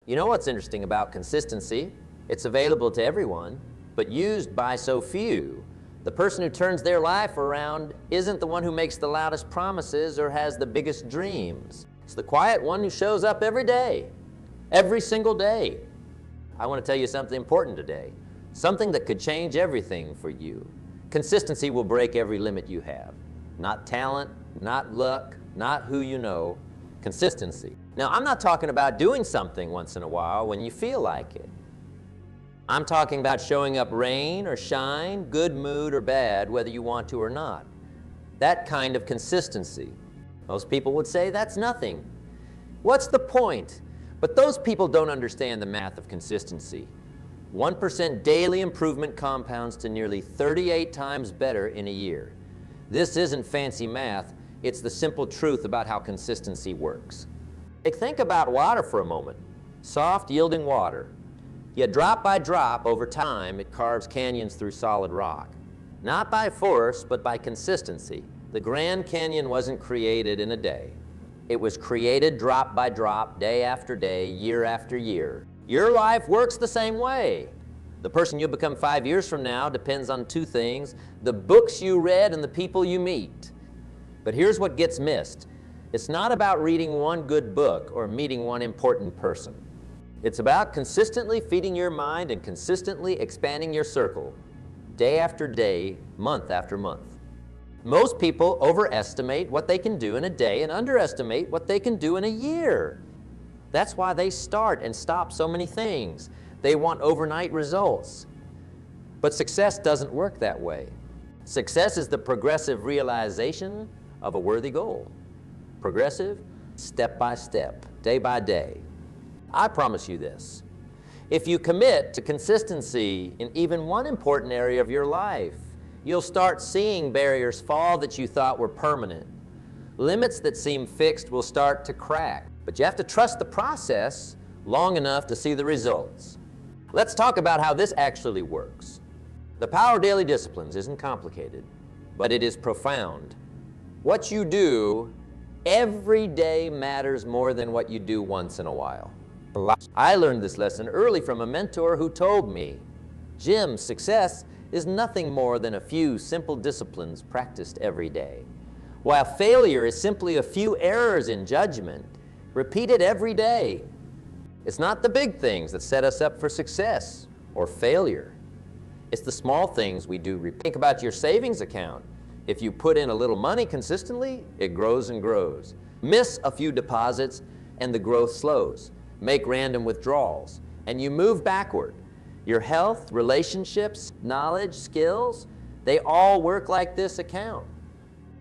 You know what's interesting about consistency? It's available to everyone, but used by so few. The person who turns their life around isn't the one who makes the loudest promises or has the biggest dreams. It's the quiet one who shows up every day, every single day. I want to tell you something important today, something that could change everything for you. Consistency will break every limit you have. Not talent, not luck, not who you know, consistency. Now, I'm not talking about doing something once in a while when you feel like it. I'm talking about showing up rain or shine, good mood or bad, whether you want to or not. That kind of consistency. Most people would say that's nothing. What's the point? But those people don't understand the math of consistency. 1% daily improvement compounds to nearly 38 times better in a year. This isn't fancy math, it's the simple truth about how consistency works. Think about water for a moment. Soft, yielding water. Yet drop by drop, over time, it carves canyons through solid rock. Not by force, but by consistency. The Grand Canyon wasn't created in a day. It was created drop by drop, day after day, year after year. Your life works the same way. The person you'll become 5 years from now depends on two things: the books you read and the people you meet. But here's what gets missed. It's not about reading one good book or meeting one important person. It's about consistently feeding your mind and consistently expanding your circle, day after day, month after month. Most people overestimate what they can do in a day and underestimate what they can do in a year. That's why they start and stop so many things. They want overnight results. But success doesn't work that way. Success is the progressive realization of a worthy goal. Progressive, step by step, day by day. I promise you this. If you commit to consistency in even one important area of your life, you'll start seeing barriers fall that you thought were permanent. Limits that seem fixed will start to crack. But you have to trust the process long enough to see the results. Let's talk about how this actually works. The power of daily disciplines isn't complicated, but it is profound. What you do every day matters more than what you do once in a while. I learned this lesson early from a mentor who told me, "Jim, success is nothing more than a few simple disciplines practiced every day, while failure is simply a few errors in judgment repeated every day." It's not the big things that set us up for success or failure. It's the small things we do. Think about your savings account. If you put in a little money consistently, it grows and grows. Miss a few deposits and the growth slows. Make random withdrawals and you move backward. Your health, relationships, knowledge, skills, they all work like this account.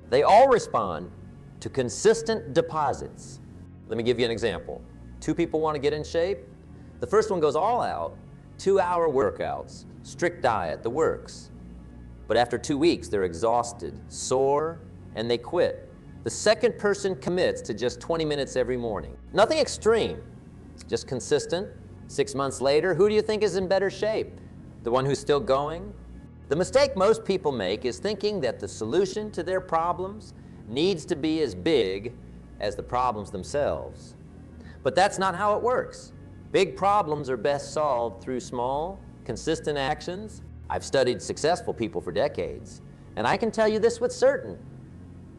They all respond to consistent deposits. Let me give you an example. Two people want to get in shape. The first one goes all out, 2-hour workouts, strict diet, the works. But after 2 weeks, they're exhausted, sore, and they quit. The second person commits to just 20 minutes every morning. Nothing extreme, just consistent. 6 months later, who do you think is in better shape? The one who's still going? The mistake most people make is thinking that the solution to their problems needs to be as big as the problems themselves. But that's not how it works. Big problems are best solved through small, consistent actions. I've studied successful people for decades, and I can tell you this with certain.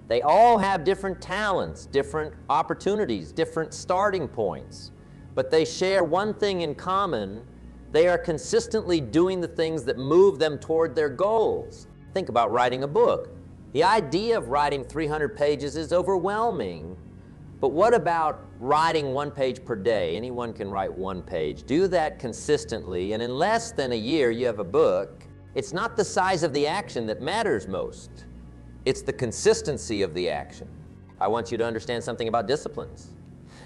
They all have different talents, different opportunities, different starting points, but they share one thing in common. They are consistently doing the things that move them toward their goals. Think about writing a book. The idea of writing 300 pages is overwhelming. But what about writing 1 page per day? Anyone can write 1 page. Do that consistently, and in less than a year, you have a book. It's not the size of the action that matters most. It's the consistency of the action. I want you to understand something about disciplines.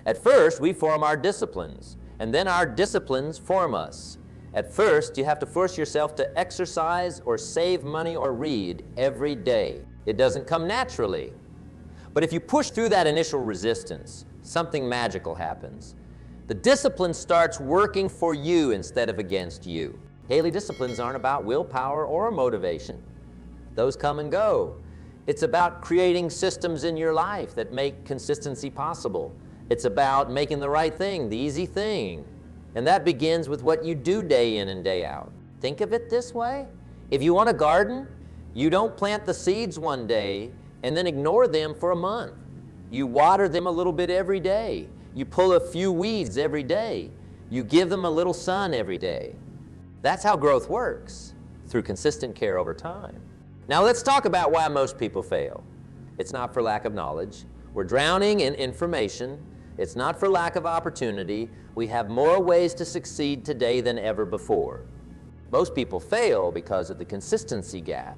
At first, we form our disciplines, and then our disciplines form us. At first, you have to force yourself to exercise or save money or read every day. It doesn't come naturally. But if you push through that initial resistance, something magical happens. The discipline starts working for you instead of against you. Daily disciplines aren't about willpower or motivation. Those come and go. It's about creating systems in your life that make consistency possible. It's about making the right thing, the easy thing. And that begins with what you do day in and day out. Think of it this way. If you want a garden, you don't plant the seeds one day and then ignore them for a month. You water them a little bit every day. You pull a few weeds every day. You give them a little sun every day. That's how growth works, through consistent care over time. Now let's talk about why most people fail. It's not for lack of knowledge. We're drowning in information. It's not for lack of opportunity. We have more ways to succeed today than ever before. Most people fail because of the consistency gap.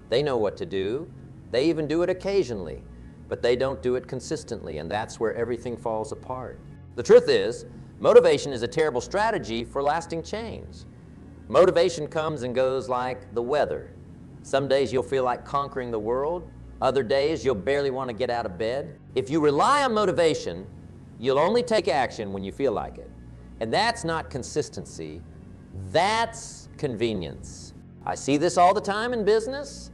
They know what to do. They even do it occasionally, but they don't do it consistently, and that's where everything falls apart. The truth is, motivation is a terrible strategy for lasting change. Motivation comes and goes like the weather. Some days you'll feel like conquering the world. Other days you'll barely want to get out of bed. If you rely on motivation, you'll only take action when you feel like it. And that's not consistency, that's convenience. I see this all the time in business.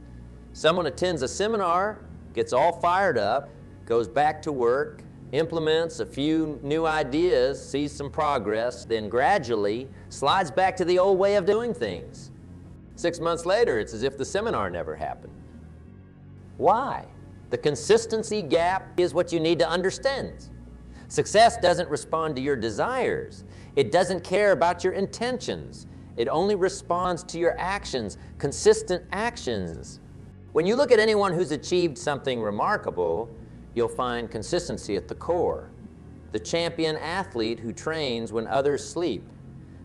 Someone attends a seminar, gets all fired up, goes back to work, implements a few new ideas, sees some progress, then gradually slides back to the old way of doing things. 6 months later, it's as if the seminar never happened. Why? The consistency gap is what you need to understand. Success doesn't respond to your desires. It doesn't care about your intentions. It only responds to your actions, consistent actions. When you look at anyone who's achieved something remarkable, you'll find consistency at the core. The champion athlete who trains when others sleep.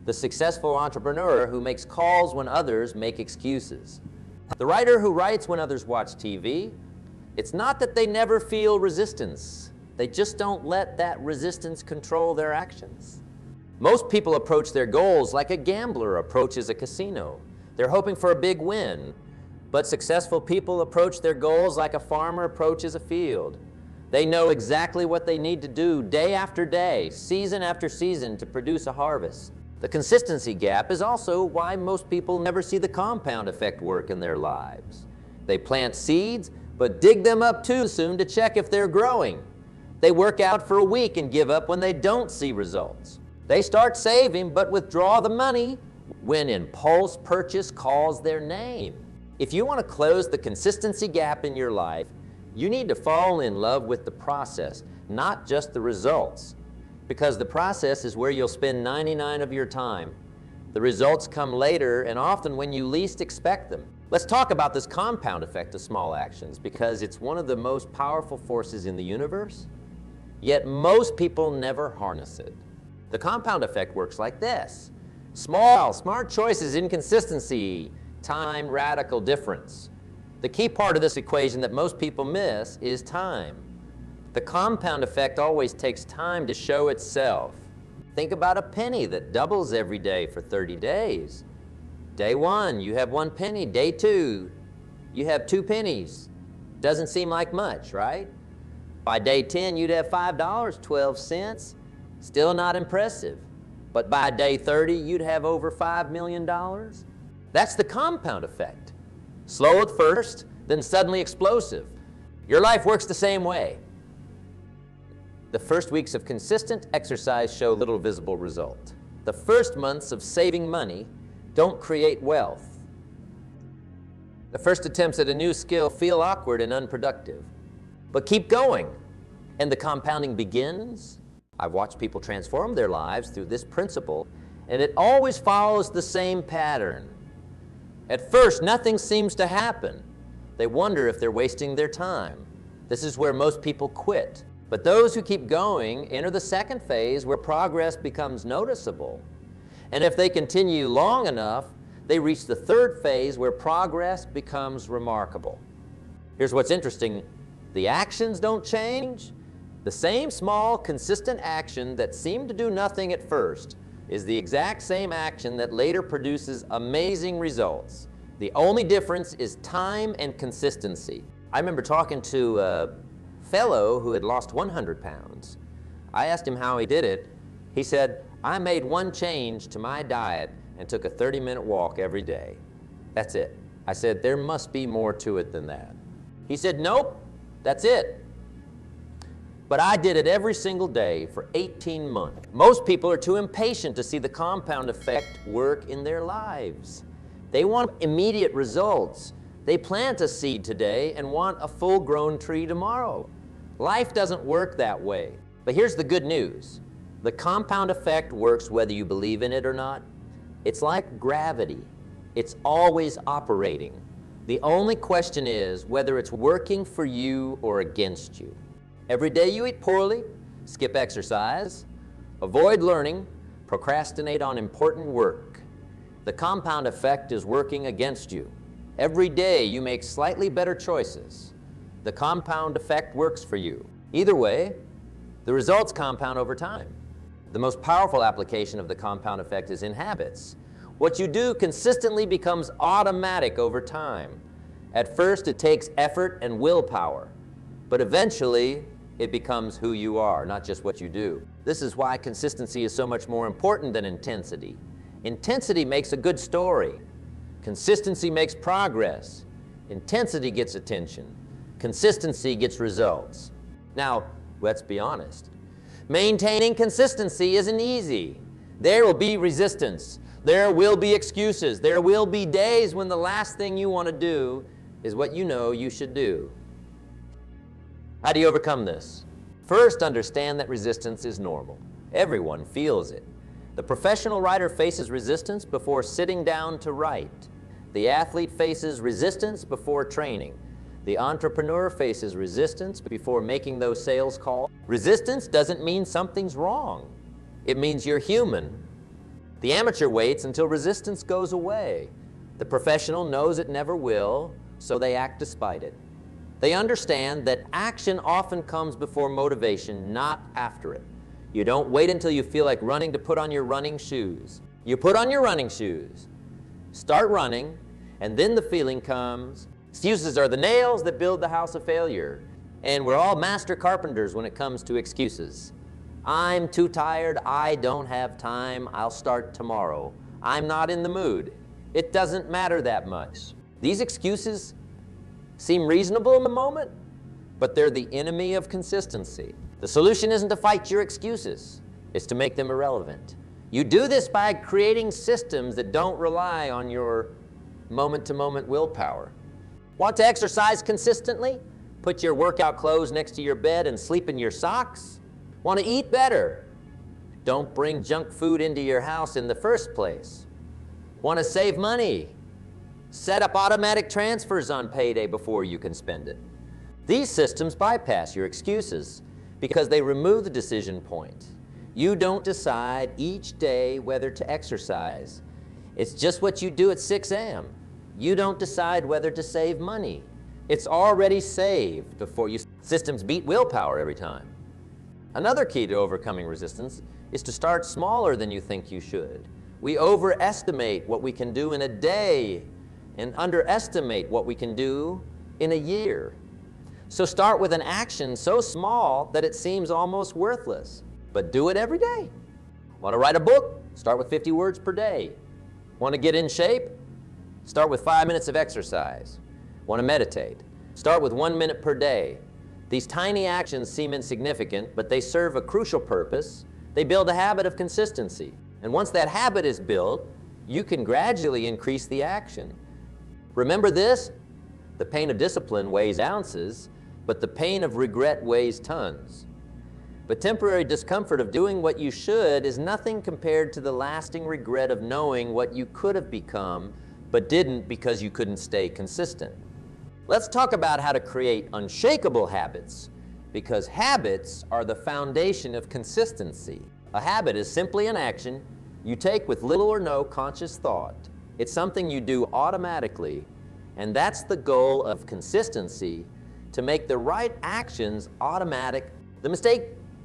The successful entrepreneur who makes calls when others make excuses. The writer who writes when others watch TV. It's not that they never feel resistance. They just don't let that resistance control their actions. Most people approach their goals like a gambler approaches a casino. They're hoping for a big win. But successful people approach their goals like a farmer approaches a field. They know exactly what they need to do day after day, season after season to produce a harvest. The consistency gap is also why most people never see the compound effect work in their lives. They plant seeds, but dig them up too soon to check if they're growing. They work out for a week and give up when they don't see results. They start saving, but withdraw the money when impulse purchase calls their name. If you want to close the consistency gap in your life, you need to fall in love with the process, not just the results. Because the process is where you'll spend 99% of your time. The results come later and often when you least expect them. Let's talk about this compound effect of small actions because it's one of the most powerful forces in the universe, yet most people never harness it. The compound effect works like this. Small, smart choices in consistency, time, radical difference. The key part of this equation that most people miss is time. The compound effect always takes time to show itself. Think about a penny that doubles every day for 30 days. Day 1, you have 1 penny. Day 2, you have 2 pennies. Doesn't seem like much, right? By day 10, you'd have $5.12. Still not impressive. But by day 30, you'd have over $5 million. That's the compound effect. Slow at first, then suddenly explosive. Your life works the same way. The first weeks of consistent exercise show little visible result. The first months of saving money don't create wealth. The first attempts at a new skill feel awkward and unproductive. But keep going, and the compounding begins. I've watched people transform their lives through this principle, and it always follows the same pattern. At first, nothing seems to happen. They wonder if they're wasting their time. This is where most people quit. But those who keep going enter the second phase where progress becomes noticeable. And if they continue long enough, they reach the third phase where progress becomes remarkable. Here's what's interesting. The actions don't change. The same small, consistent action that seemed to do nothing at first is the exact same action that later produces amazing results. The only difference is time and consistency. I remember talking to a fellow who had lost 100 pounds. I asked him how he did it. He said, I made one change to my diet and took a 30-minute walk every day. That's it. I said, there must be more to it than that. He said, nope, that's it. but I did it every single day for 18 months. Most people are too impatient to see the compound effect work in their lives. They want immediate results. They plant a seed today and want a full-grown tree tomorrow. Life doesn't work that way. But here's the good news. The compound effect works whether you believe in it or not. It's like gravity. It's always operating. The only question is whether it's working for you or against you. Every day you eat poorly, skip exercise, avoid learning, procrastinate on important work. The compound effect is working against you. Every day you make slightly better choices. The compound effect works for you. Either way, the results compound over time. The most powerful application of the compound effect is in habits. What you do consistently becomes automatic over time. At first it takes effort and willpower, but eventually it becomes who you are, not just what you do. This is why consistency is so much more important than intensity. Intensity makes a good story. Consistency makes progress. Intensity gets attention. Consistency gets results. Now, let's be honest. Maintaining consistency isn't easy. There will be resistance. There will be excuses. There will be days when the last thing you want to do is what you know you should do. How do you overcome this? First, understand that resistance is normal. Everyone feels it. The professional writer faces resistance before sitting down to write. The athlete faces resistance before training. The entrepreneur faces resistance before making those sales calls. Resistance doesn't mean something's wrong. It means you're human. The amateur waits until resistance goes away. The professional knows it never will, so they act despite it. They understand that action often comes before motivation, not after it. You don't wait until you feel like running to put on your running shoes. You put on your running shoes, start running, and then the feeling comes. Excuses are the nails that build the house of failure. And we're all master carpenters when it comes to excuses. I'm too tired, I don't have time, I'll start tomorrow. I'm not in the mood. It doesn't matter that much. These excuses seem reasonable in the moment, but they're the enemy of consistency. The solution isn't to fight your excuses, it's to make them irrelevant. You do this by creating systems that don't rely on your moment-to-moment willpower. Want to exercise consistently? Put your workout clothes next to your bed and sleep in your socks? Want to eat better? Don't bring junk food into your house in the first place. Want to save money? Set up automatic transfers on payday before you can spend it. These systems bypass your excuses because they remove the decision point. You don't decide each day whether to exercise. It's just what you do at 6 a.m. You don't decide whether to save money. It's already saved before you. Systems beat willpower every time. Another key to overcoming resistance is to start smaller than you think you should. We overestimate what we can do in a day and underestimate what we can do in a year. So start with an action so small that it seems almost worthless, but do it every day. Want to write a book? Start with 50 words per day. Want to get in shape? Start with 5 minutes of exercise. Want to meditate? Start with 1 minute per day. These tiny actions seem insignificant, but they serve a crucial purpose. They build a habit of consistency. And once that habit is built, you can gradually increase the action. Remember this? The pain of discipline weighs ounces, but the pain of regret weighs tons. But temporary discomfort of doing what you should is nothing compared to the lasting regret of knowing what you could have become, but didn't because you couldn't stay consistent. Let's talk about how to create unshakable habits, because habits are the foundation of consistency. A habit is simply an action you take with little or no conscious thought. It's something you do automatically, and that's the goal of consistency, to make the right actions automatic. The mistake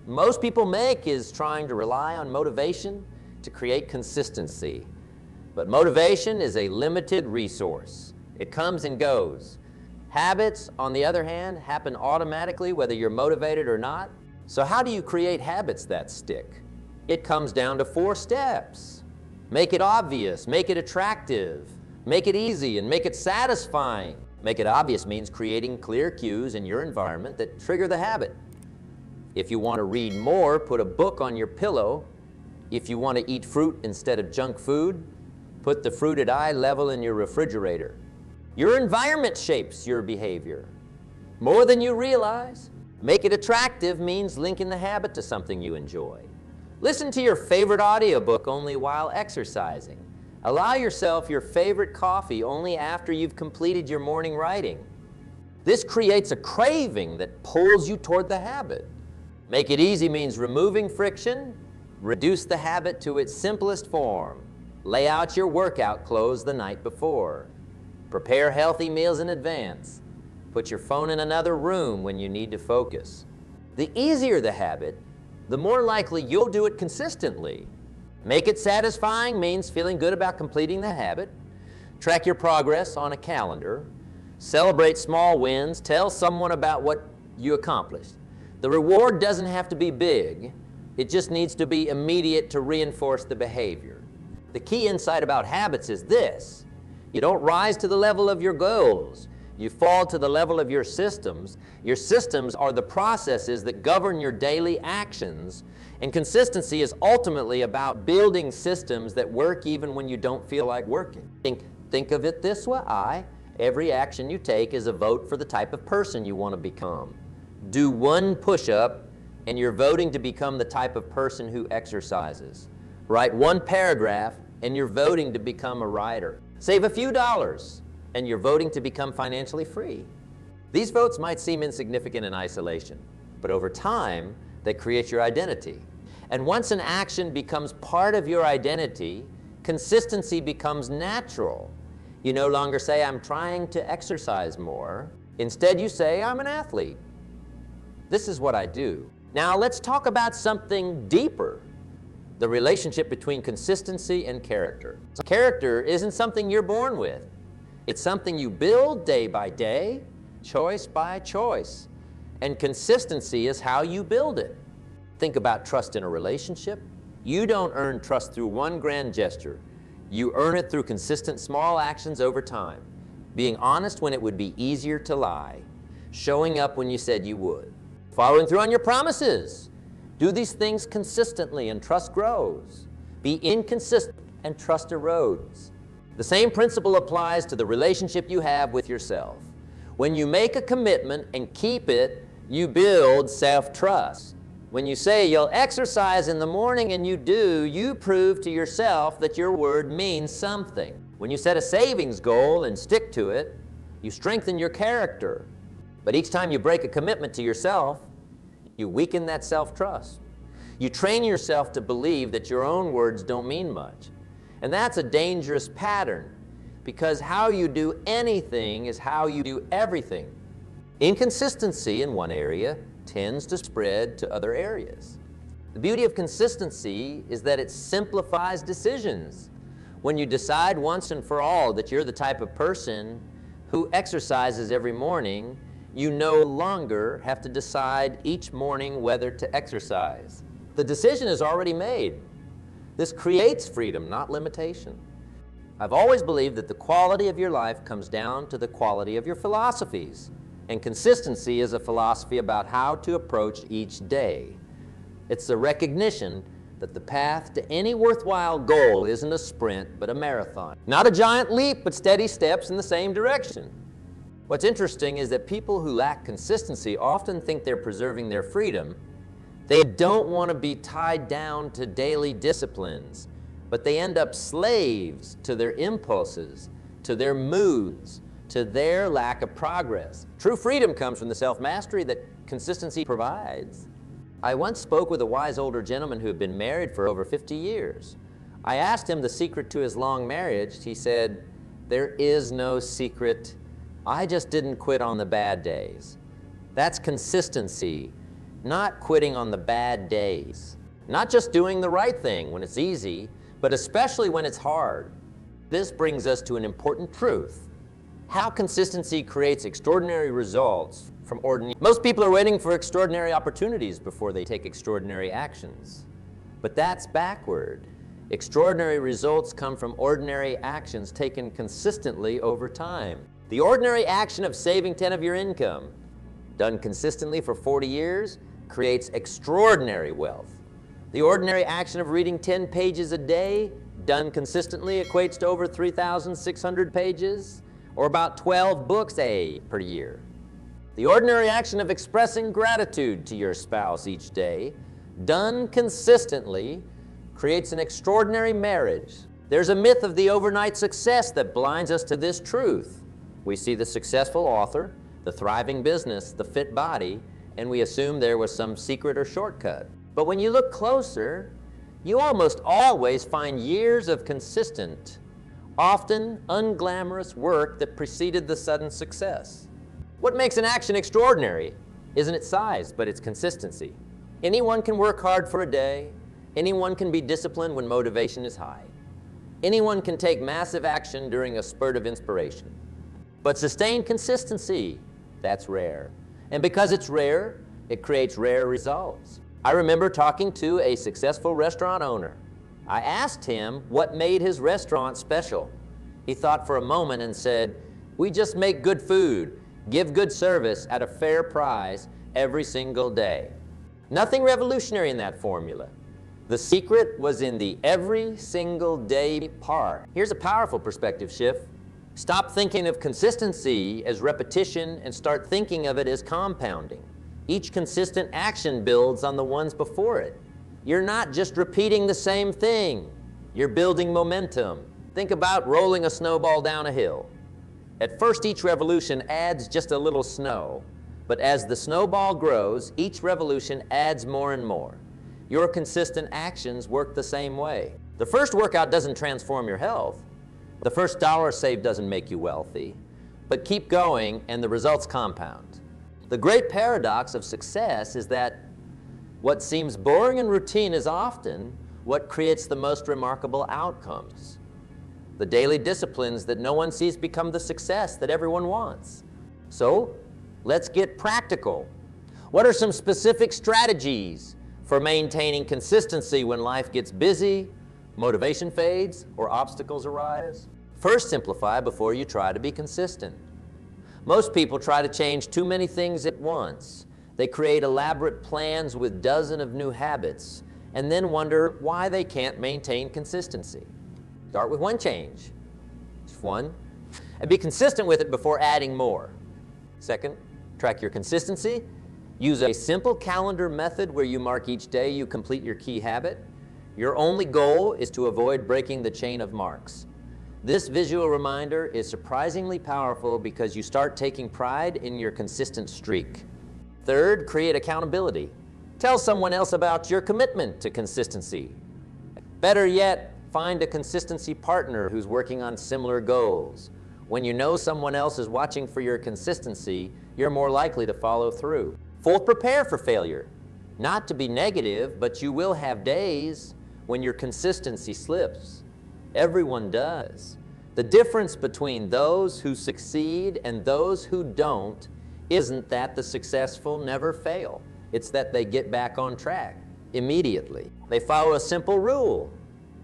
most people make is trying to rely on motivation to create consistency. But motivation is a limited resource. It comes and goes. Habits, on the other hand, happen automatically whether you're motivated or not. So how do you create habits that stick? It comes down to 4 steps. Make it obvious, make it attractive, make it easy, and make it satisfying. Make it obvious means creating clear cues in your environment that trigger the habit. If you want to read more, put a book on your pillow. If you want to eat fruit instead of junk food, put the fruit at eye level in your refrigerator. Your environment shapes your behavior more than you realize. Make it attractive means linking the habit to something you enjoy. Listen to your favorite audiobook only while exercising. Allow yourself your favorite coffee only after you've completed your morning writing. This creates a craving that pulls you toward the habit. Make it easy means removing friction, reduce the habit to its simplest form. Lay out your workout clothes the night before. Prepare healthy meals in advance. Put your phone in another room when you need to focus. The easier the habit, the more likely you'll do it consistently. Make it satisfying means feeling good about completing the habit. Track your progress on a calendar. Celebrate small wins. Tell someone about what you accomplished. The reward doesn't have to be big. It just needs to be immediate to reinforce the behavior. The key insight about habits is this: you don't rise to the level of your goals. You fall to the level of your systems. Your systems are the processes that govern your daily actions, and consistency is ultimately about building systems that work even when you don't feel like working. Think of it this way. Every action you take is a vote for the type of person you want to become. Do one push-up and you're voting to become the type of person who exercises. Write one paragraph and you're voting to become a writer. Save a few dollars and you're voting to become financially free. These votes might seem insignificant in isolation, but over time, they create your identity. And once an action becomes part of your identity, consistency becomes natural. You no longer say, "I'm trying to exercise more." Instead, you say, "I'm an athlete. This is what I do." Now, let's talk about something deeper: the relationship between consistency and character. Character isn't something you're born with. It's something you build day by day, choice by choice. And consistency is how you build it. Think about trust in a relationship. You don't earn trust through one grand gesture. You earn it through consistent small actions over time. Being honest when it would be easier to lie. Showing up when you said you would. Following through on your promises. Do these things consistently and trust grows. Be inconsistent and trust erodes. The same principle applies to the relationship you have with yourself. When you make a commitment and keep it, you build self-trust. When you say you'll exercise in the morning and you do, you prove to yourself that your word means something. When you set a savings goal and stick to it, you strengthen your character. But each time you break a commitment to yourself, you weaken that self-trust. You train yourself to believe that your own words don't mean much. And that's a dangerous pattern, because how you do anything is how you do everything. Inconsistency in one area tends to spread to other areas. The beauty of consistency is that it simplifies decisions. When you decide once and for all that you're the type of person who exercises every morning, you no longer have to decide each morning whether to exercise. The decision is already made. This creates freedom, not limitation. I've always believed that the quality of your life comes down to the quality of your philosophies. And consistency is a philosophy about how to approach each day. It's the recognition that the path to any worthwhile goal isn't a sprint, but a marathon. Not a giant leap, but steady steps in the same direction. What's interesting is that people who lack consistency often think they're preserving their freedom. They don't want to be tied down to daily disciplines, but they end up slaves to their impulses, to their moods, to their lack of progress. True freedom comes from the self-mastery that consistency provides. I once spoke with a wise older gentleman who had been married for over 50 years. I asked him the secret to his long marriage. He said, "There is no secret. I just didn't quit on the bad days." That's consistency, not quitting on the bad days. Not just doing the right thing when it's easy, but especially when it's hard. This brings us to an important truth: how consistency creates extraordinary results from ordinary. Most people are waiting for extraordinary opportunities before they take extraordinary actions. But that's backward. Extraordinary results come from ordinary actions taken consistently over time. The ordinary action of saving 10 of your income, done consistently for 40 years, creates extraordinary wealth. The ordinary action of reading 10 pages a day, done consistently, equates to over 3,600 pages, or about 12 books per year. The ordinary action of expressing gratitude to your spouse each day, done consistently, creates an extraordinary marriage. There's a myth of the overnight success that blinds us to this truth. We see the successful author, the thriving business, the fit body, and we assume there was some secret or shortcut. But when you look closer, you almost always find years of consistent, often unglamorous work that preceded the sudden success. What makes an action extraordinary isn't its size, but its consistency. Anyone can work hard for a day. Anyone can be disciplined when motivation is high. Anyone can take massive action during a spurt of inspiration. But sustained consistency, that's rare. And because it's rare, it creates rare results. I remember talking to a successful restaurant owner. I asked him what made his restaurant special. He thought for a moment and said, "We just make good food, give good service at a fair price every single day." Nothing revolutionary in that formula. The secret was in the every single day part. Here's a powerful perspective shift. Stop thinking of consistency as repetition and start thinking of it as compounding. Each consistent action builds on the ones before it. You're not just repeating the same thing. You're building momentum. Think about rolling a snowball down a hill. At first, each revolution adds just a little snow, but as the snowball grows, each revolution adds more and more. Your consistent actions work the same way. The first workout doesn't transform your health. The first dollar saved doesn't make you wealthy, but keep going and the results compound. The great paradox of success is that what seems boring and routine is often what creates the most remarkable outcomes. The daily disciplines that no one sees become the success that everyone wants. So, let's get practical. What are some specific strategies for maintaining consistency when life gets busy, motivation fades, or obstacles arise? First, simplify before you try to be consistent. Most people try to change too many things at once. They create elaborate plans with dozens of new habits and then wonder why they can't maintain consistency. Start with one change. Just one. And be consistent with it before adding more. Second, track your consistency. Use a simple calendar method where you mark each day you complete your key habit. Your only goal is to avoid breaking the chain of marks. This visual reminder is surprisingly powerful because you start taking pride in your consistent streak. Third, create accountability. Tell someone else about your commitment to consistency. Better yet, find a consistency partner who's working on similar goals. When you know someone else is watching for your consistency, you're more likely to follow through. Fourth, prepare for failure. Not to be negative, but you will have days when your consistency slips. Everyone does. The difference between those who succeed and those who don't isn't that the successful never fail. It's that they get back on track immediately. They follow a simple rule.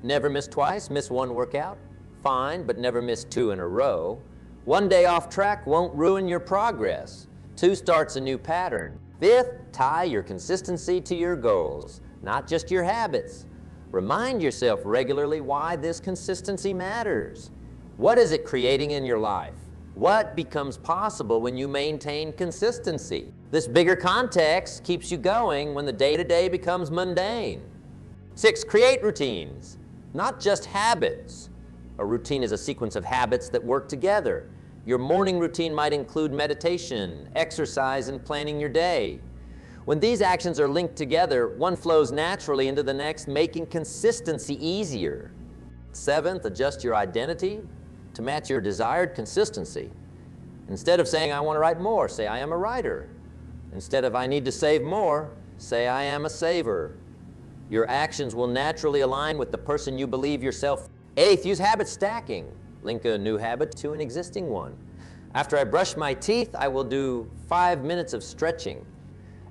Never miss twice, miss one workout. Fine, but never miss two in a row. One day off track won't ruin your progress. Two starts a new pattern. Fifth, tie your consistency to your goals, not just your habits. Remind yourself regularly why this consistency matters. What is it creating in your life? What becomes possible when you maintain consistency? This bigger context keeps you going when the day-to-day becomes mundane. 6, create routines, not just habits. A routine is a sequence of habits that work together. Your morning routine might include meditation, exercise, and planning your day. When these actions are linked together, one flows naturally into the next, making consistency easier. 7th, adjust your identity to match your desired consistency. Instead of saying, "I want to write more," say, "I am a writer." Instead of "I need to save more," say, "I am a saver." Your actions will naturally align with the person you believe yourself. 8th, use habit stacking. Link a new habit to an existing one. After I brush my teeth, I will do 5 minutes of stretching.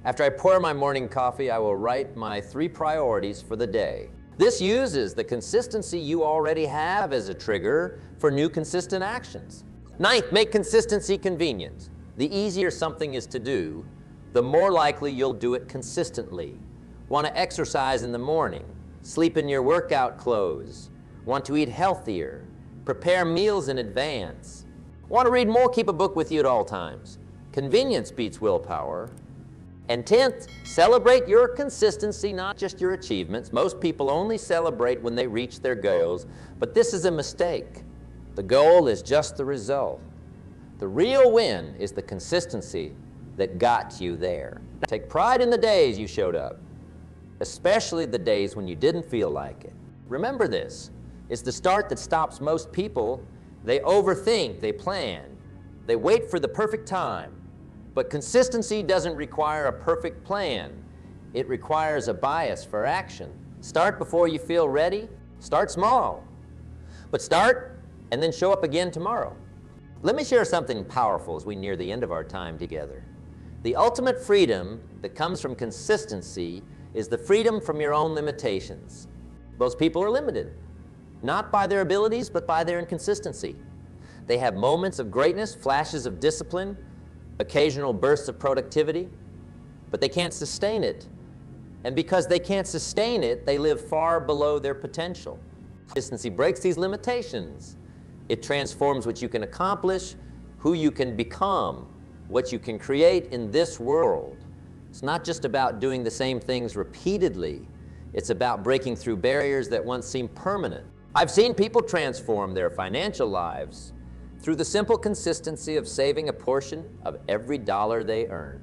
After I pour my morning coffee, I will write my 3 priorities for the day. This uses the consistency you already have as a trigger for new consistent actions. 9th, make consistency convenient. The easier something is to do, the more likely you'll do it consistently. Want to exercise in the morning, sleep in your workout clothes, want to eat healthier, prepare meals in advance, want to read more, keep a book with you at all times. Convenience beats willpower. And 10th, celebrate your consistency, not just your achievements. Most people only celebrate when they reach their goals, but this is a mistake. The goal is just the result. The real win is the consistency that got you there. Take pride in the days you showed up, especially the days when you didn't feel like it. Remember this, it's the start that stops most people. They overthink, they plan, they wait for the perfect time. But consistency doesn't require a perfect plan. It requires a bias for action. Start before you feel ready. Start small. But start and then show up again tomorrow. Let me share something powerful as we near the end of our time together. The ultimate freedom that comes from consistency is the freedom from your own limitations. Most people are limited, not by their abilities, but by their inconsistency. They have moments of greatness, flashes of discipline, occasional bursts of productivity, but they can't sustain it. And because they can't sustain it, they live far below their potential. Consistency breaks these limitations. It transforms what you can accomplish, who you can become, what you can create in this world. It's not just about doing the same things repeatedly. It's about breaking through barriers that once seemed permanent. I've seen people transform their financial lives through the simple consistency of saving a portion of every dollar they earn.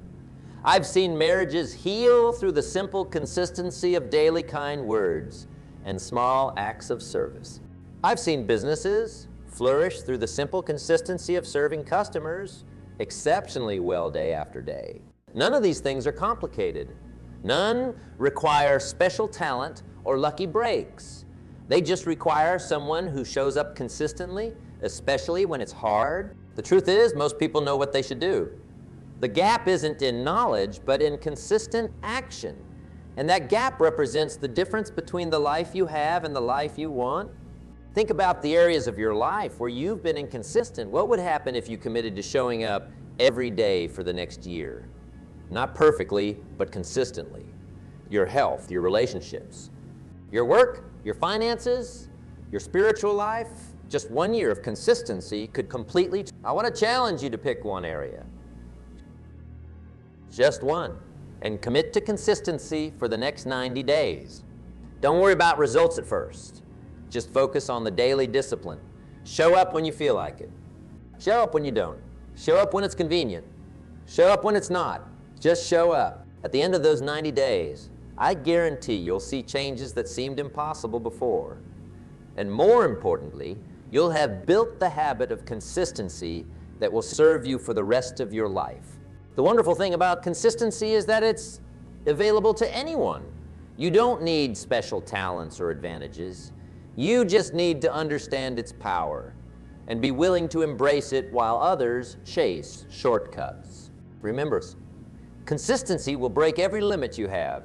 I've seen marriages heal through the simple consistency of daily kind words and small acts of service. I've seen businesses flourish through the simple consistency of serving customers exceptionally well day after day. None of these things are complicated. None require special talent or lucky breaks. They just require someone who shows up consistently, especially when it's hard. The truth is, most people know what they should do. The gap isn't in knowledge, but in consistent action. And that gap represents the difference between the life you have and the life you want. Think about the areas of your life where you've been inconsistent. What would happen if you committed to showing up every day for the next year? Not perfectly, but consistently. Your health, your relationships, your work, your finances, your spiritual life. Just 1 year of consistency could completely. I want to challenge you to pick one area. Just one. And commit to consistency for the next 90 days. Don't worry about results at first. Just focus on the daily discipline. Show up when you feel like it. Show up when you don't. Show up when it's convenient. Show up when it's not. Just show up. At the end of those 90 days, I guarantee you'll see changes that seemed impossible before. And more importantly, you'll have built the habit of consistency that will serve you for the rest of your life. The wonderful thing about consistency is that it's available to anyone. You don't need special talents or advantages. You just need to understand its power and be willing to embrace it while others chase shortcuts. Remember, consistency will break every limit you have.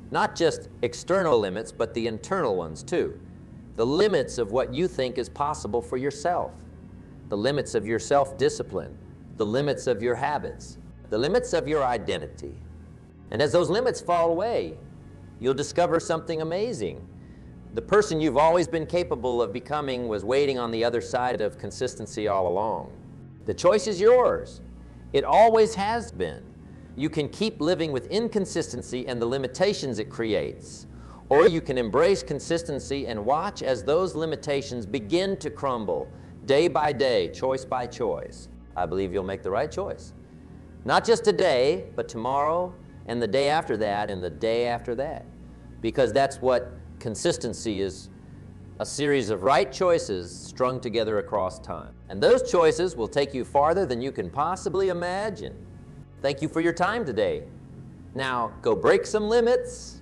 Not just external limits, but the internal ones too. The limits of what you think is possible for yourself. The limits of your self-discipline. The limits of your habits. The limits of your identity. And as those limits fall away, you'll discover something amazing. The person you've always been capable of becoming was waiting on the other side of consistency all along. The choice is yours. It always has been. You can keep living with inconsistency and the limitations it creates, or you can embrace consistency and watch as those limitations begin to crumble day by day, choice by choice. I believe you'll make the right choice. Not just today, but tomorrow and the day after that and the day after that. Because that's what consistency is, a series of right choices strung together across time. And those choices will take you farther than you can possibly imagine. Thank you for your time today. Now, go break some limits,